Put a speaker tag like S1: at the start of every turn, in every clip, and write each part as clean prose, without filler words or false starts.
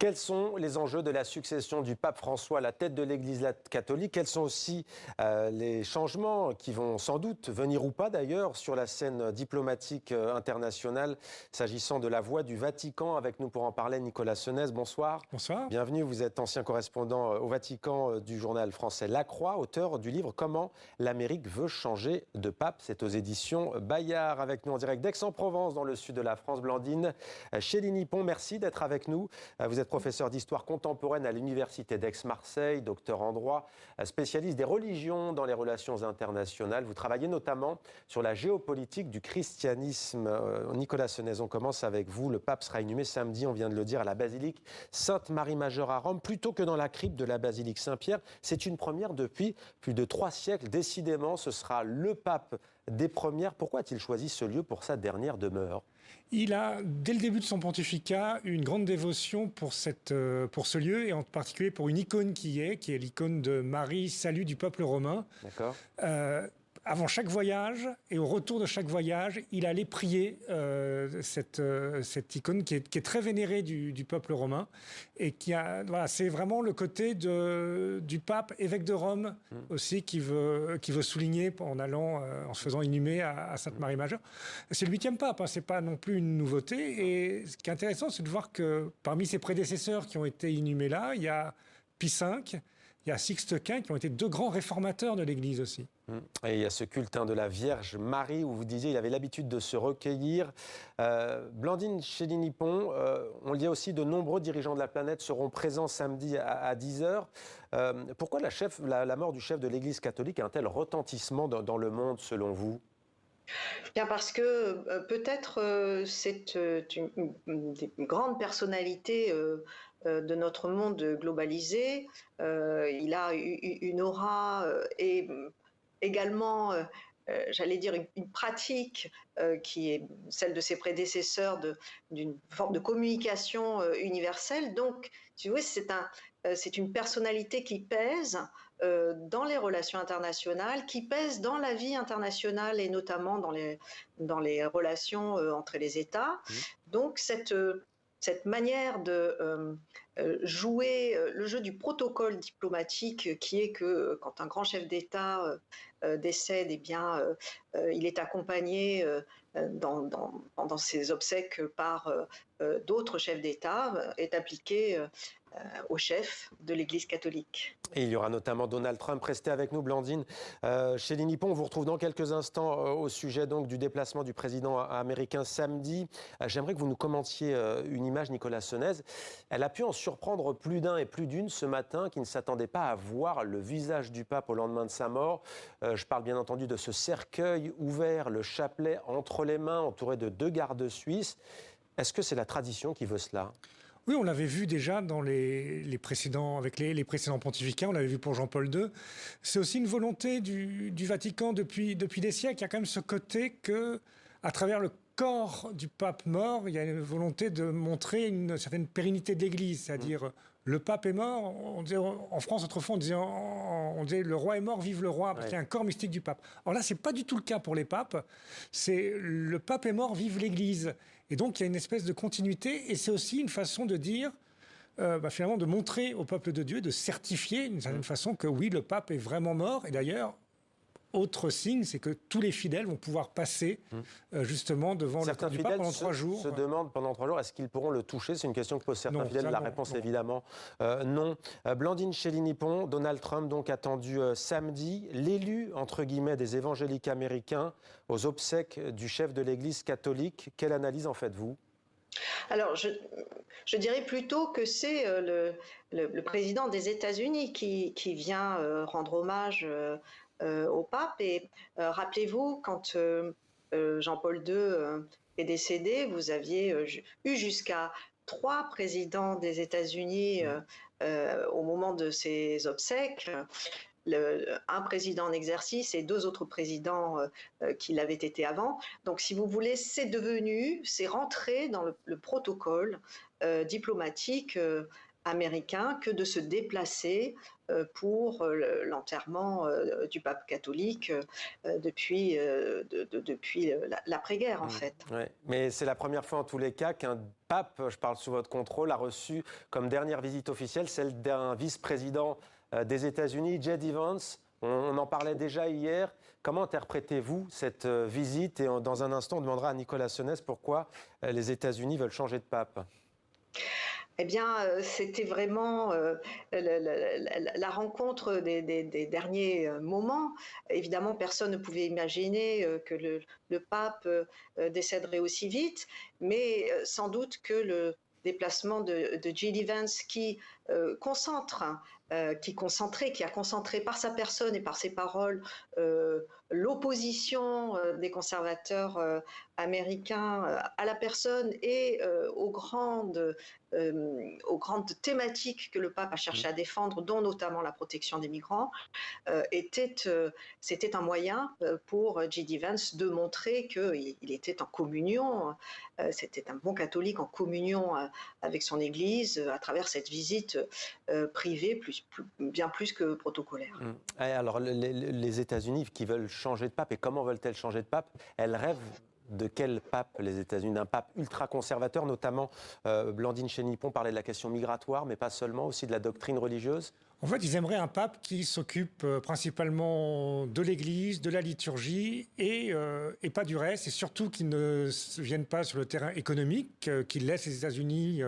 S1: Quels sont les enjeux de la succession du pape François à la tête de l'Église catholique? Quels sont aussi les changements qui vont sans doute venir ou pas d'ailleurs sur la scène diplomatique internationale s'agissant de la voix du Vatican? Avec nous pour en parler, Nicolas Senez, bonsoir.
S2: Bonsoir.
S1: Bienvenue, vous êtes ancien correspondant au Vatican du journal français La Croix, auteur du livre « Comment l'Amérique veut changer de pape ». C'est aux éditions Bayard. Avec nous en direct d'Aix-en-Provence, dans le sud de la France, Blandine Chély-Nippon, merci d'être avec nous. Vous êtes professeur d'histoire contemporaine à l'université d'Aix-Marseille, docteur en droit, spécialiste des religions dans les relations internationales. Vous travaillez notamment sur la géopolitique du christianisme. Nicolas Senez, on commence avec vous. Le pape sera inhumé samedi, on vient de le dire, à la basilique Sainte-Marie-Majeure à Rome, plutôt que dans la crypte de la basilique Saint-Pierre. C'est une première depuis plus de 3 siècles. Décidément, ce sera le pape des premières. Pourquoi a-t-il choisi ce lieu pour sa dernière demeure ?
S2: Il a, dès le début de son pontificat, eu une grande dévotion pour ce lieu, et en particulier pour une icône qui est l'icône de Marie, salut du peuple romain.
S1: D'accord.
S2: Avant chaque voyage et au retour de chaque voyage, il allait prier cette icône qui est très vénérée du peuple romain, et voilà, c'est vraiment le côté du pape évêque de Rome aussi qui veut souligner en se faisant inhumer à Sainte-Marie-Majeure. C'est le 8e pape, hein, c'est pas non plus une nouveauté. Et ce qui est intéressant, c'est de voir que parmi ses prédécesseurs qui ont été inhumés là, il y a Pie V, il y a Sixte V, qui ont été 2 grands réformateurs de l'Église aussi.
S1: Et il y a ce culte de la Vierge Marie, où vous disiez qu'il avait l'habitude de se recueillir. Blandine Chély-Nippon, on le dit aussi, de nombreux dirigeants de la planète seront présents samedi à 10h. Pourquoi la mort du chef de l'Église catholique a un tel retentissement dans le monde, selon vous ?
S3: Bien parce que peut-être c'est une grande personnalité de notre monde globalisé. Il a une aura et également, j'allais dire, une pratique qui est celle de ses prédécesseurs d'une forme de communication universelle. Donc, si vous voulez, c'est une personnalité qui pèse dans les relations internationales, qui pèse dans la vie internationale et notamment dans les relations entre les États. Donc cette manière de jouer le jeu du protocole diplomatique, qui est que quand un grand chef d'État décède, eh bien, il est accompagné dans ses obsèques par d'autres chefs d'État, est appliqué au chef de l'Église catholique.
S1: Et il y aura notamment Donald Trump. Restez avec nous, Blandine Chély-Nippon. On vous retrouve dans quelques instants au sujet donc du déplacement du président américain samedi. J'aimerais que vous nous commentiez une image, Nicolas Senez. Elle a pu en surprendre plus d'un et plus d'une ce matin qui ne s'attendaient pas à voir le visage du pape au lendemain de sa mort. Je parle bien entendu de ce cercueil ouvert, le chapelet entre les mains, entouré de 2 gardes suisses. Est-ce que c'est la tradition qui veut cela ?
S2: Oui, on l'avait vu déjà dans les précédents pontificats, on l'avait vu pour Jean-Paul II. C'est aussi une volonté du Vatican depuis des siècles. Il y a quand même ce côté que, à travers le corps du pape mort, il y a une volonté de montrer une certaine pérennité de l'Église, c'est-à-dire le pape est mort. On disait, en France, autrefois, on disait le roi est mort, vive le roi, parce qu'il y a un corps mystique du pape. Alors là, c'est pas du tout le cas pour les papes. C'est le pape est mort, vive l'Église. Et donc, il y a une espèce de continuité, et c'est aussi une façon de dire, finalement, de montrer au peuple de Dieu, de certifier d'une certaine façon que oui, le pape est vraiment mort. Et d'ailleurs, autre signe, c'est que tous les fidèles vont pouvoir passer justement devant le corps du pape pendant 3 jours.
S1: Certains fidèles se demandent pendant 3 jours, est-ce qu'ils pourront le toucher ? C'est une question que posent certains fidèles. La réponse est évidemment non. Blandine Chély-Nippon, Donald Trump donc attendu samedi. L'élu, entre guillemets, des évangéliques américains aux obsèques du chef de l'Église catholique. Quelle analyse en faites-vous ?
S3: Alors, je dirais plutôt que c'est le président des États-Unis qui vient rendre hommage au pape. Et rappelez-vous, quand Jean-Paul II est décédé, vous aviez eu jusqu'à 3 présidents des États-Unis au moment de ses obsèques. Un président en exercice et 2 autres présidents qui l'avaient été avant. Donc, si vous voulez, c'est rentré dans le protocole diplomatique américain que de se déplacer pour l'enterrement du pape catholique depuis l'après-guerre, en fait.
S1: Ouais. Mais c'est la première fois en tous les cas qu'un pape, je parle sous votre contrôle, a reçu comme dernière visite officielle celle d'un vice-président des États-Unis, J.D. Vance. On en parlait déjà hier. Comment interprétez-vous cette visite? Et dans un instant, on demandera à Nicolas Senez pourquoi les États-Unis veulent changer de pape.
S3: Eh bien, c'était vraiment la rencontre des derniers moments. Évidemment, personne ne pouvait imaginer que le pape décéderait aussi vite, mais sans doute que le déplacement de J.D. Vance qui qui a concentré par sa personne et par ses paroles l'opposition des conservateurs américains à la personne et aux grandes thématiques que le pape a cherché à défendre, dont notamment la protection des migrants, c'était un moyen pour J.D. Vance de montrer qu'il était en communion, c'était un bon catholique en communion avec son Église à travers cette visite privée, bien plus que protocolaire.
S1: Alors, les États-Unis qui veulent changer de pape, et comment veulent-elles changer de pape? Elles rêvent de quel pape, les États-Unis? D'un pape ultra-conservateur, notamment Blandine Chénippon parlait de la question migratoire, mais pas seulement, aussi de la doctrine religieuse.
S2: En fait, ils aimeraient un pape qui s'occupe principalement de l'Église, de la liturgie et pas du reste, et surtout qui ne viennent pas sur le terrain économique, qu'il laisse les États-Unis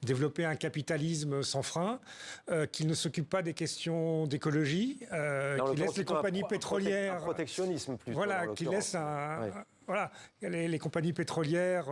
S2: développer un capitalisme sans frein, qu'il ne s'occupe pas des questions d'écologie, qu'il laisse les compagnies pétrolières...
S1: Un protectionnisme plutôt.
S2: Voilà, qu'il laisse voilà, les compagnies pétrolières,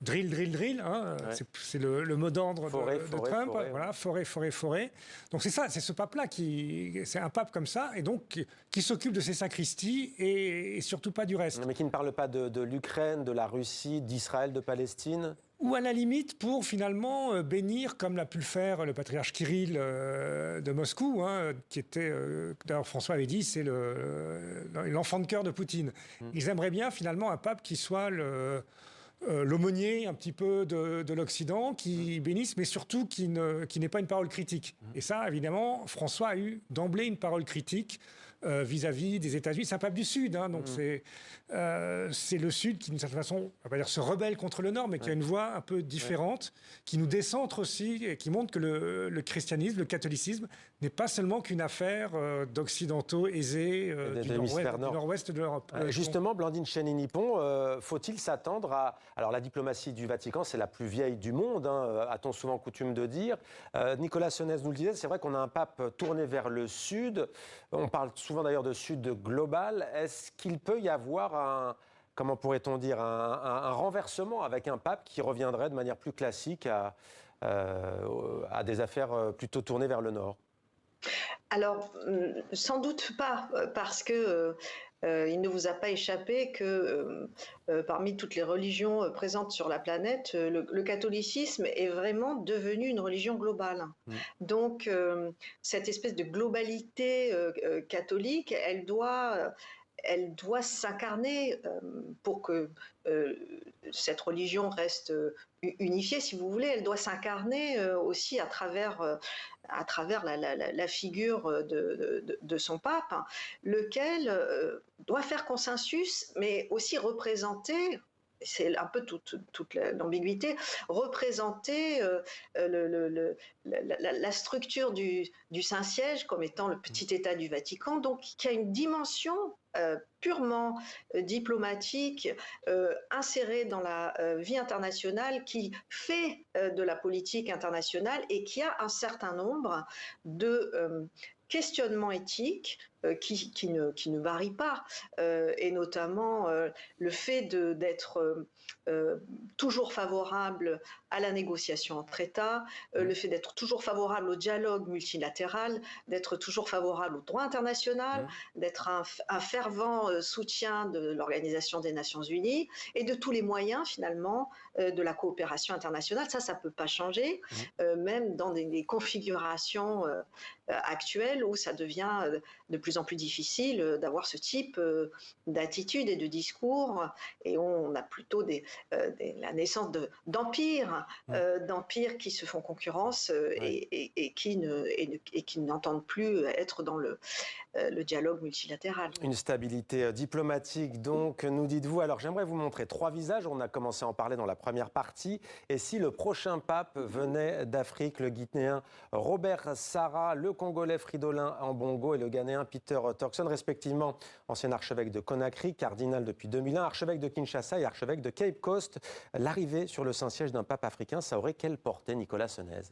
S2: drill, hein, c'est le mot d'ordre de Trump. Voilà, forêt. Donc c'est ça, c'est ce pape-là c'est un pape comme ça, et donc qui s'occupe de ses sacristies et surtout pas du reste.
S1: Mais qui ne parle pas de l'Ukraine, de la Russie, d'Israël, de Palestine.
S2: Ou à la limite pour finalement bénir, comme l'a pu le faire le patriarche Kirill de Moscou, hein, qui était, d'ailleurs François avait dit, c'est l'enfant de cœur de Poutine. Ils aimeraient bien finalement un pape qui soit l'aumônier un petit peu de l'Occident, qui bénisse, mais surtout qui n'ait pas une parole critique. Et ça, évidemment, François a eu d'emblée une parole critique vis-à-vis des États-Unis. C'est un pape du Sud, hein, donc c'est le Sud qui, d'une certaine façon, on va pas dire se rebelle contre le Nord, mais qui a une voix un peu différente, qui nous décentre aussi et qui montre que le christianisme, le catholicisme, n'est pas seulement qu'une affaire d'occidentaux aisés du nord-ouest de l'Europe.
S1: Justement, Blandine Chénippon, faut-il s'attendre à... Alors, la diplomatie du Vatican, c'est la plus vieille du monde, hein, a-t-on souvent coutume de dire. Nicolas Senez nous le disait, c'est vrai qu'on a un pape tourné vers le Sud. On parle souvent d'ailleurs de Sud global. Est-ce qu'il peut y avoir comment pourrait-on dire, un renversement avec un pape qui reviendrait de manière plus classique à des affaires plutôt tournées vers le Nord?
S3: Alors, sans doute pas, parce que il ne vous a pas échappé que parmi toutes les religions présentes sur la planète, le catholicisme est vraiment devenu une religion globale. Donc, cette espèce de globalité catholique, elle doit s'incarner pour que cette religion reste unifiée, si vous voulez. Elle doit s'incarner aussi à travers la figure de son pape, lequel doit faire consensus, mais aussi représenter, c'est un peu toute l'ambiguïté, représenter la structure du Saint-Siège comme étant le petit État du Vatican, donc qui a une dimension purement diplomatique, insérée dans la vie internationale, qui fait de la politique internationale et qui a un certain nombre de questionnements éthiques qui ne varient pas, et notamment le fait d'être toujours favorable à la négociation entre États, le fait d'être toujours favorable au dialogue multilatéral, d'être toujours favorable au droit international, d'être un fervent soutien de l'Organisation des Nations Unies et de tous les moyens finalement de la coopération internationale. Ça ne peut pas changer, même dans des configurations actuelles où ça devient de plus plus en plus difficile d'avoir ce type d'attitude et de discours, et on a plutôt la naissance d'empires, d'empires qui se font concurrence et qui n'entendent plus être dans le dialogue multilatéral.
S1: Une stabilité diplomatique, donc, nous dites-vous. Alors, j'aimerais vous montrer 3 visages. On a commencé à en parler dans la première partie. Et si le prochain pape venait d'Afrique, le Guinéen Robert Sarah, le Congolais Fridolin Ambongo et le Ghanéen Peter Turkson, respectivement ancien archevêque de Conakry, cardinal depuis 2001, archevêque de Kinshasa et archevêque de Cape Coast. L'arrivée sur le Saint-Siège d'un pape africain, ça aurait quelle portée, Nicolas Senez?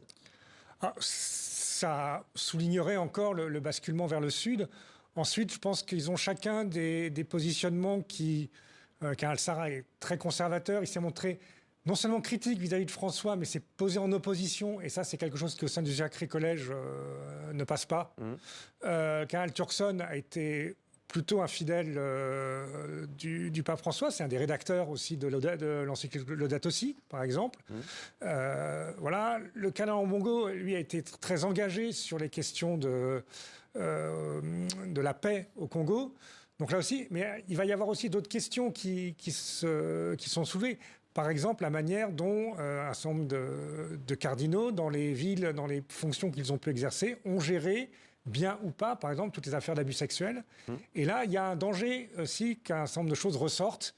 S2: Ça soulignerait encore le basculement vers le sud. Ensuite, je pense qu'ils ont chacun des positionnements car Al-Sarraj est très conservateur. Il s'est montré non seulement critique vis-à-vis de François, mais s'est posé en opposition. Et ça, c'est quelque chose qui, au sein du Sacré Collège, ne passe pas. Karl Turkson a été plutôt un fidèle du pape François. C'est un des rédacteurs aussi de l'encyclique Laudato Si, par exemple. Voilà. Le Canaan Ambongo, lui, a été très engagé sur les questions de la paix au Congo. Donc là aussi, mais il va y avoir aussi d'autres questions qui sont soulevées. Par exemple, la manière dont un certain nombre de cardinaux, dans les villes, dans les fonctions qu'ils ont pu exercer, ont géré, bien ou pas, par exemple, toutes les affaires d'abus sexuels. Et là, il y a un danger aussi qu'un certain nombre de choses ressortent.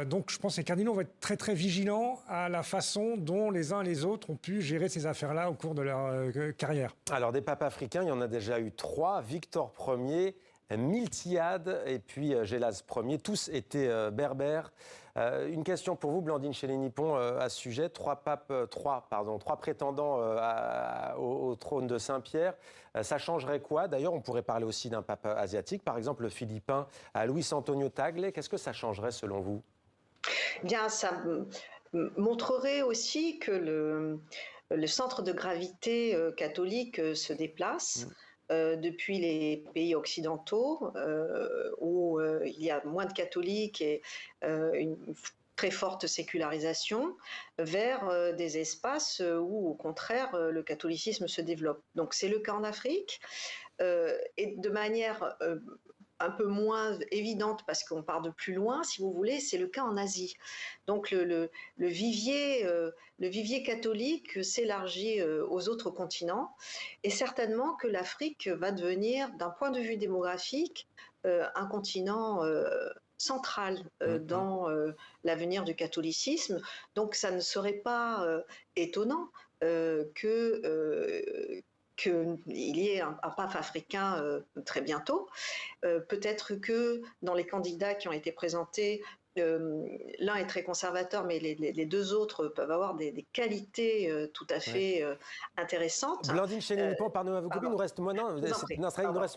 S2: Donc je pense que les cardinaux vont être très très vigilants à la façon dont les uns et les autres ont pu gérer ces affaires-là au cours de leur carrière.
S1: Alors des papes africains, il y en a déjà eu 3. Victor Ier, Miltiade et puis Gélas Ier, tous étaient berbères. Une question pour vous, Blandine Chély-Nippon, à ce sujet. 3 prétendants au trône de Saint-Pierre. Ça changerait quoi? D'ailleurs, on pourrait parler aussi d'un pape asiatique, par exemple le philippin Luis Antonio Tagle. Qu'est-ce que ça changerait selon vous?
S3: Bien, ça montrerait aussi que le centre de gravité catholique se déplace. Depuis les pays occidentaux, où il y a moins de catholiques et une très forte sécularisation, vers des espaces où, au contraire, le catholicisme se développe. Donc c'est le cas en Afrique, et de manière un peu moins évidente parce qu'on part de plus loin, si vous voulez, c'est le cas en Asie. Donc le vivier catholique s'élargit aux autres continents, et certainement que l'Afrique va devenir, d'un point de vue démographique, un continent central dans l'avenir du catholicisme. Donc ça ne serait pas étonnant qu'il y ait un pape africain très bientôt. Peut-être que dans les candidats qui ont été présentés, l'un est très conservateur, mais les deux autres peuvent avoir des qualités tout à fait intéressantes.
S1: Blandine Chély-Nippon, pardonnez-moi vous couper, il nous reste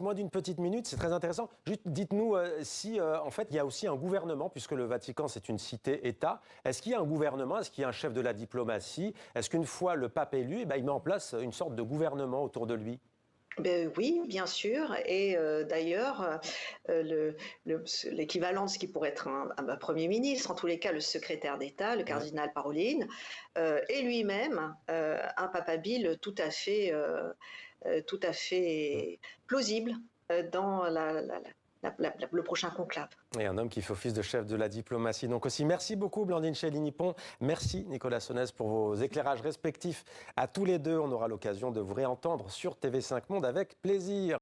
S1: moins d'une petite minute, c'est très intéressant. Juste dites-nous si, en fait, il y a aussi un gouvernement, puisque le Vatican, c'est une cité-État. Est-ce qu'il y a un gouvernement? Est-ce qu'il y a un chef de la diplomatie? Est-ce qu'une fois le pape élu, il met en place une sorte de gouvernement autour de lui?
S3: Oui, bien sûr. Et d'ailleurs, l'équivalent de ce qui pourrait être un Premier ministre, en tous les cas le secrétaire d'État, le cardinal Parolin, est lui-même un papabile tout à fait plausible dans le prochain conclave.
S1: Et un homme qui fait office de chef de la diplomatie. Donc aussi, merci beaucoup Blandine Chély-Nippon. Merci Nicolas Senez pour vos éclairages respectifs à tous les deux. On aura l'occasion de vous réentendre sur TV5 Monde avec plaisir.